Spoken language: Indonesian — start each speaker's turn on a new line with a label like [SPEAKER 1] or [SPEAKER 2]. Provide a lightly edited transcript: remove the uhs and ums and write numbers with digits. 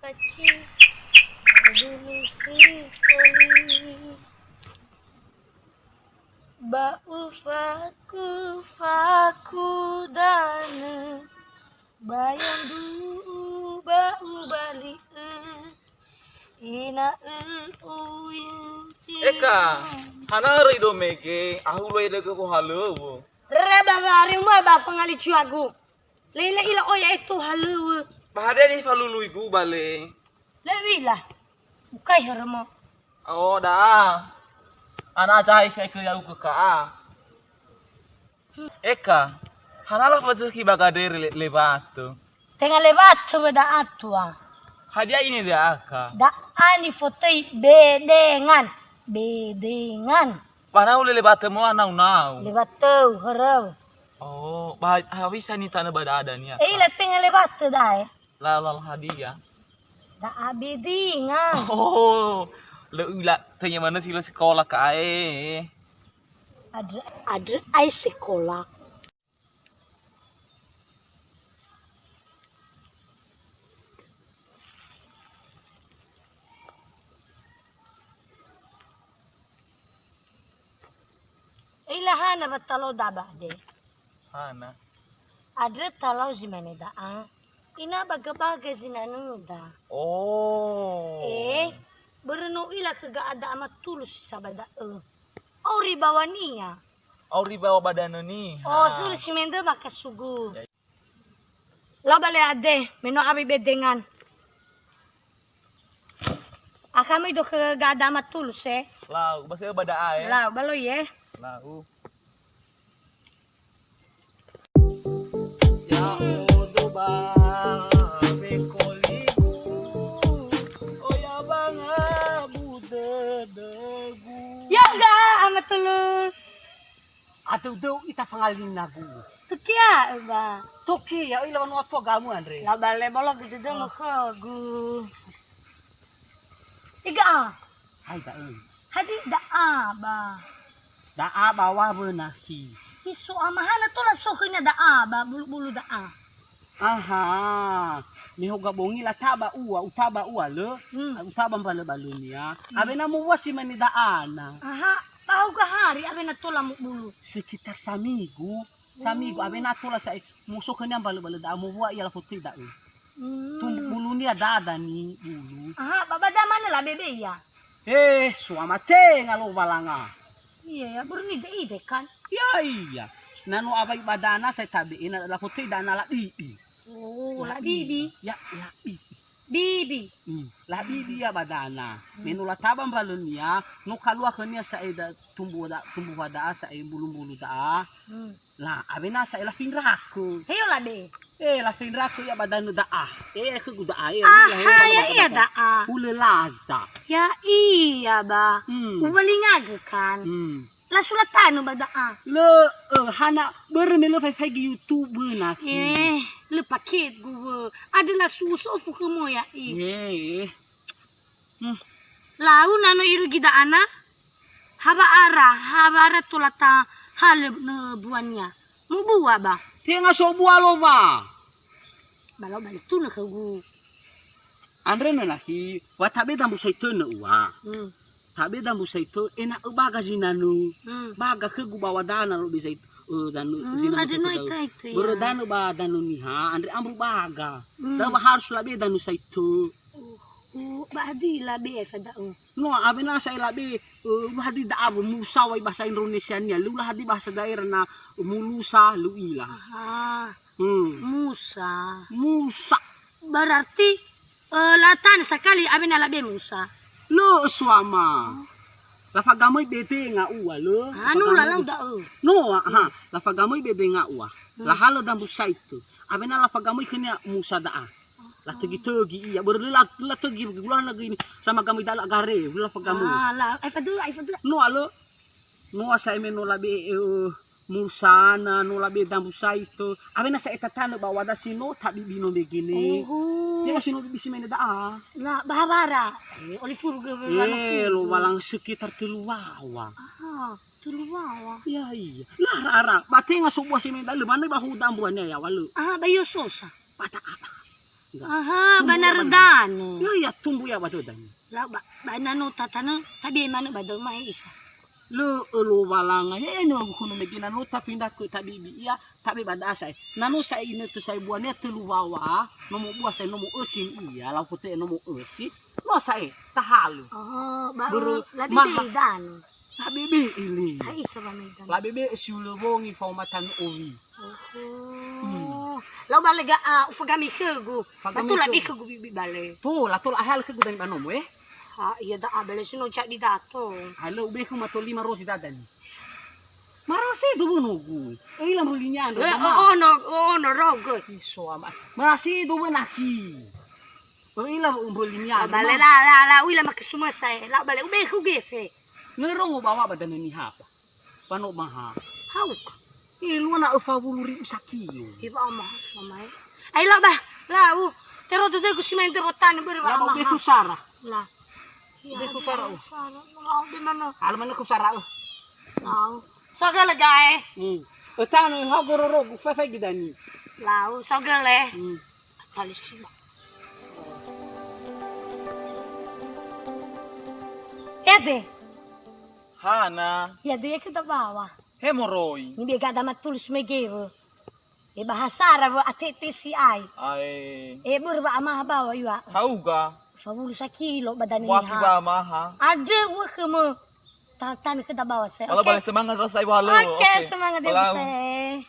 [SPEAKER 1] kecil dulu sikoli bau faku dana bayang dulu bau balik ina uyin
[SPEAKER 2] Eka, hana rido mege, ahu lo ide ko halo.
[SPEAKER 1] reba bari mo ba pangali chuago leila ila oya itu halu
[SPEAKER 2] Bahade ni falulu igu bale.
[SPEAKER 1] lewila bukai haramo
[SPEAKER 2] Oh dah. Ana cahai saya ke yau ke ka. Eka, hana la fazu ki bagade levato.
[SPEAKER 1] tengah lewat beda atua
[SPEAKER 2] Hadiah ini dia aka.
[SPEAKER 1] da ani fotei bedengan
[SPEAKER 2] Pana ule levato mo anau nau.
[SPEAKER 1] lewat tu harau
[SPEAKER 2] Oh, bah habis ni tanah bada ada ni aka.
[SPEAKER 1] ila tengah lewat dah
[SPEAKER 2] La hadiah.
[SPEAKER 1] da abidingan
[SPEAKER 2] Oh, le ula tanya mana sila sekolah ka
[SPEAKER 1] ada ai sekolah ilahana batalo daba de
[SPEAKER 2] Hana.
[SPEAKER 1] ada talau zimane da ina baga zinanuda
[SPEAKER 2] Oh.
[SPEAKER 1] berenu ila kega ada amat tulus sabada auri bawania
[SPEAKER 2] Auri bawa badan ni.
[SPEAKER 1] oh sul simende maka sugu la bale ade meno abi bedengan akami do kega ada amat tulus
[SPEAKER 2] Lau, bahasa bada ae.
[SPEAKER 1] la balo ye
[SPEAKER 2] Lau. Ya odo ba bekoliku. Oh ya banga bude degu.
[SPEAKER 1] ya enggak amat tulus
[SPEAKER 3] Atuh do ita pangalin nagu.
[SPEAKER 1] tukia ba
[SPEAKER 3] Toki ya ilawan wato gamu Andre.
[SPEAKER 1] la bale balo gitu dong kagu iga
[SPEAKER 3] Hai ta
[SPEAKER 1] hadi da ba
[SPEAKER 3] Daa bawa benahi.
[SPEAKER 1] isu amahana to la sohina da ba bulu-bulu da
[SPEAKER 3] Aha. Miho gabongi la taba utaba ua le. Utaba bale balunia. Abe na mo wasi mani daana.
[SPEAKER 1] aha tahu ka hari abe na to la bulu
[SPEAKER 3] Sekitar samigu. Samigu abe na tola sa muso kanya bale da mo wa ya foto da. Tum bulunia dada ni bulu.
[SPEAKER 1] aha baba da mana la bebe ya
[SPEAKER 3] Suama te ngalo balanga.
[SPEAKER 1] iya ya berni de ide kan
[SPEAKER 3] Ya iya. Nanu abai badana saya tabiin adalah foto dana la
[SPEAKER 1] oh la bibi
[SPEAKER 3] Ya la
[SPEAKER 1] bibi
[SPEAKER 3] La bibi ya badana. Menula tabang balunia no kalua kania sa ida tumbuh pada sa bulu-bulu da. La abena sa ila finraku.
[SPEAKER 1] heyo la de
[SPEAKER 3] La finraku ya badanu da. Ke guda
[SPEAKER 1] aha ya iya da
[SPEAKER 3] Ule laza.
[SPEAKER 1] ya iya ba ubalinga kan la sulatano ba da
[SPEAKER 3] Le hana bermelo fai YouTube na.
[SPEAKER 1] le paket gue adalah susu fu kemo ya lau nano iru gida ana habara tulata haleb ne buannya mu buah ba
[SPEAKER 3] Tenga so bualo ba.
[SPEAKER 1] balau balik tu na kagu
[SPEAKER 3] Andre na lahi watabe dambu saitona uwa. Tabe dambu saito ena baga zinanu. Baga ke gubawa dana lo bisa danu zinanu.
[SPEAKER 1] ada no itu
[SPEAKER 3] Boro danu ba danu niha Andre amru baga. Dawa harus labe danu saito.
[SPEAKER 1] badi la be fada
[SPEAKER 3] No abe na sa ilabe hadi da abu musa wai bahasa Indonesia nya lu hadi bahasa daerah na mulusa lu ila. Musa
[SPEAKER 1] berarti latan sekali abe na la be musa
[SPEAKER 3] lo suama. La fagamoy bebe nga uwa lo.
[SPEAKER 1] anu la lang da
[SPEAKER 3] No la fagamoy bebe nga uwa. La halo dambu saito. Abe na la fagamoy kanya musa da. La tegi iya berla la tegi gulan lagi ini sama gamoy dala gare la fagamoy.
[SPEAKER 1] la ai fadu
[SPEAKER 3] No alo. No asa emeno labe musa na no labe dambu saito. Abe na sa etatano ba wada sino tabi bino begini. Ya sino bisi mena da.
[SPEAKER 1] la bahabara oli furu
[SPEAKER 3] Lo walang sekitar teluwawa.
[SPEAKER 1] tuluwawa
[SPEAKER 3] Ya iya. Lah rara, bate nga subuh si mena le mana ba hudam buannya ya walu.
[SPEAKER 1] bayo sosa
[SPEAKER 3] Bata apa?
[SPEAKER 1] Aha, benar dan.
[SPEAKER 3] Ya tumbuh ya batu dan.
[SPEAKER 1] Lah ba nanu tatana tabi mana badal mai isa.
[SPEAKER 3] Lu balanga no kuno megina no tapi ndak tabi iya tapi bada sai. Nanu sai ini tu sai buahnya telu wawa, nomo buah sai nomo usin iya, lau putih nomo usi. No sai tahalu.
[SPEAKER 1] Oh,
[SPEAKER 3] Buru,
[SPEAKER 1] labi
[SPEAKER 3] maha.
[SPEAKER 1] dan.
[SPEAKER 3] Habibi ini.
[SPEAKER 1] Hai isa ba mai dan.
[SPEAKER 3] La bebe siulo bongi formatan ovi.
[SPEAKER 1] Oh. Lau balaga ufagami kegu.
[SPEAKER 3] Fagami
[SPEAKER 1] Betul labi
[SPEAKER 3] kegu.
[SPEAKER 1] kegu bibi bale.
[SPEAKER 3] Tu la tu ahal ke gudang banomo
[SPEAKER 1] Ha, iya da abale sino cak di dato.
[SPEAKER 3] Halo ube ko mato 5 rosi dadan. Marasi do bunugu. Ilang rulinya ando.
[SPEAKER 1] No rogo.
[SPEAKER 3] So amat. Marasi do bunaki. Ilang rulinya.
[SPEAKER 1] Bale la wila makasuma sai. La bale ube ku gefe.
[SPEAKER 3] Ngerong bawa badan ni hapa. Pano maha.
[SPEAKER 1] Hau.
[SPEAKER 3] Ilu na ufavuluri usakilo.
[SPEAKER 1] Iba amah samai. Ay la ba. La Tero tu ku simente botan ber ba
[SPEAKER 3] La
[SPEAKER 1] amah.
[SPEAKER 3] ube ko sara.
[SPEAKER 1] La.
[SPEAKER 3] Ube ko sara.
[SPEAKER 1] Lau di mana?
[SPEAKER 3] Alman ko sara.
[SPEAKER 1] Lau. Sogel gae.
[SPEAKER 3] Etano ha gororo gu fa gidani.
[SPEAKER 1] Lau sogel talisima. Ede.
[SPEAKER 2] Hana,
[SPEAKER 1] Ya dia kita bawa.
[SPEAKER 2] hemoroi.
[SPEAKER 1] Ni biar gada matulus megero. E bahasa Arab atete si ai.
[SPEAKER 2] Ay,
[SPEAKER 1] E burba amah bawa yua.
[SPEAKER 2] hauga.
[SPEAKER 1] Fabulu sa kilo badan ni
[SPEAKER 2] Waki
[SPEAKER 1] ha.
[SPEAKER 2] ba maha.
[SPEAKER 1] Ada wah kemo. Tatan kita bawa saya.
[SPEAKER 2] Kalau balik semangat rasai walo.
[SPEAKER 1] Oke, semangat dia
[SPEAKER 2] Walau.
[SPEAKER 1] saya.